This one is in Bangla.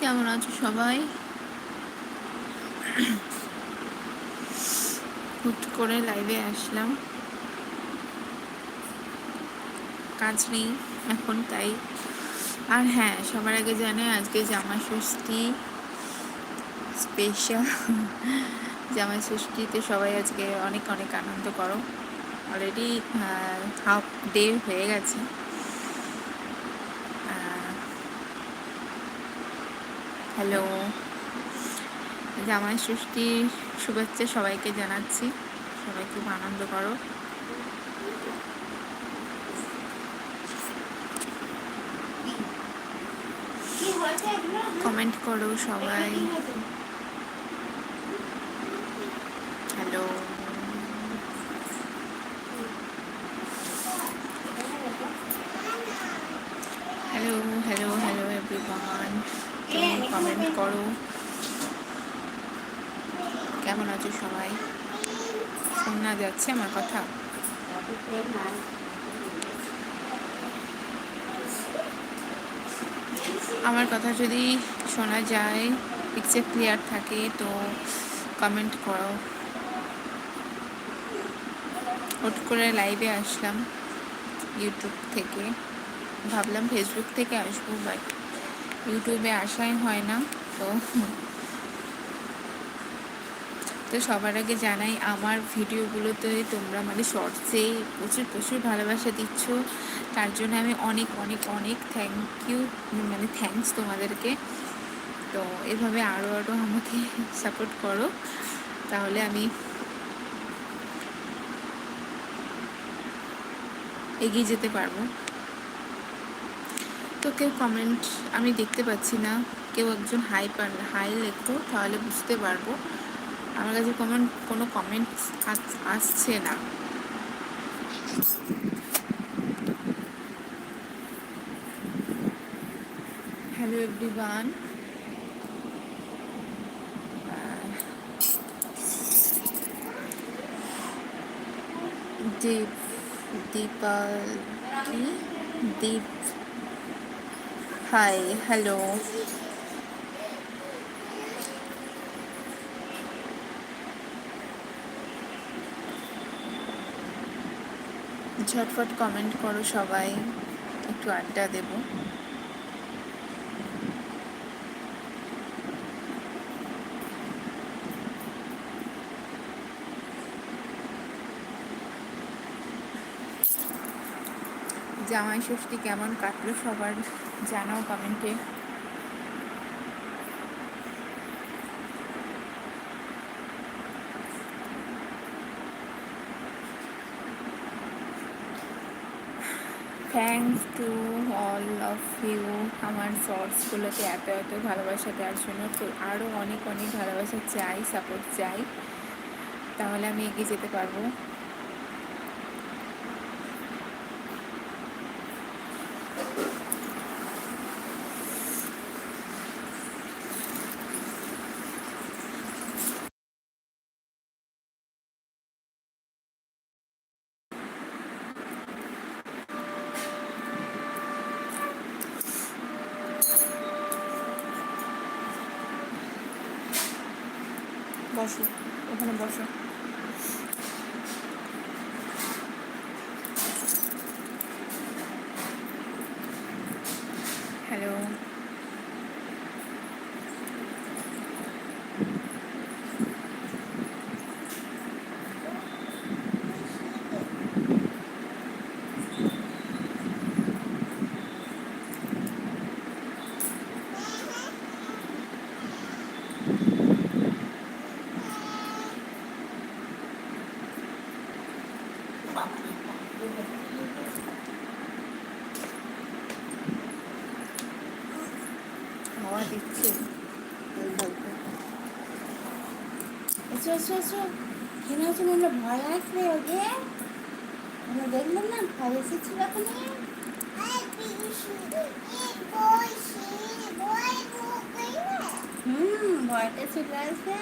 কেমন আছো সবাই? হুট করে লাইভে আসলাম, কাজ নেই এখন তাই। আর হ্যাঁ, সবার আগে জানে আজকে জামাই ষষ্ঠী স্পেশাল। জামাই ষষ্ঠীতে সবাই আজকে অনেক অনেক আনন্দ করো। অলরেডি হাফ ডে হয়ে গেছে। হ্যালো, জামাই ষষ্ঠীর শুভেচ্ছা সবাইকে জানাচ্ছি। সবাই খুব আনন্দ করো। কমেন্ট করো সবাই। Hello, hello hello hello everyone, comment করো কেমন আছো সবাই। শোনা যাচ্ছে আমার কথা? আমার কথা যদি শোনা যায়, পিকচার ক্লিয়ার থাকে তো কমেন্ট করো। হুট করে লাইভে আসলাম ইউটিউব থেকে, ভাবলাম ফেসবুক থেকে আসবো, বাট ইউটিউবে আসাই হয় না। তো তো সবার আগে জানাই, আমার ভিডিওগুলোতে তোমরা মানে শর্টসে প্রচুর প্রচুর ভালোবাসা দিচ্ছ, তার জন্য আমি অনেক অনেক অনেক থ্যাংক ইউ, মানে থ্যাঙ্কস তোমাদেরকে। তো এভাবে আরও আরও আমাকে সাপোর্ট করো, তাহলে আমি এগিয়ে যেতে পারবো। তো কেউ কমেন্ট আমি দেখতে পাচ্ছি না, কেউ একজন হাই লেখো, তাহলে বুঝতে পারবো। আমার কাছে কোনো কমেন্ট আসছে না। হ্যালো এভরিওয়ান, দীপ, হাই, হ্যালো। ঝটফট কমেন্ট করো সবাই, একটু আড্ডা দেব। জামাই ষষ্ঠী কেমন কাটলো সবার জানাও কমেন্টে। Thanks to all of you আমার শর্টসগুলোতে এত এত ভালোবাসা দেওয়ার জন্য। তো আরও অনেক অনেক ভালোবাসা চাই, সাপোর্ট চাই, তাহলে আমি এগিয়ে যেতে পারবো। বসো, ওখানে বসো। হ্যালো, হাওয়া দিচ্ছে। এসো এসো এসো, এখানে আছো, আমরা ভয় আসবে ওকে, আমরা দেখলাম না ভয় এসেছিল ওখানে। ভয়টা চলে আসবে।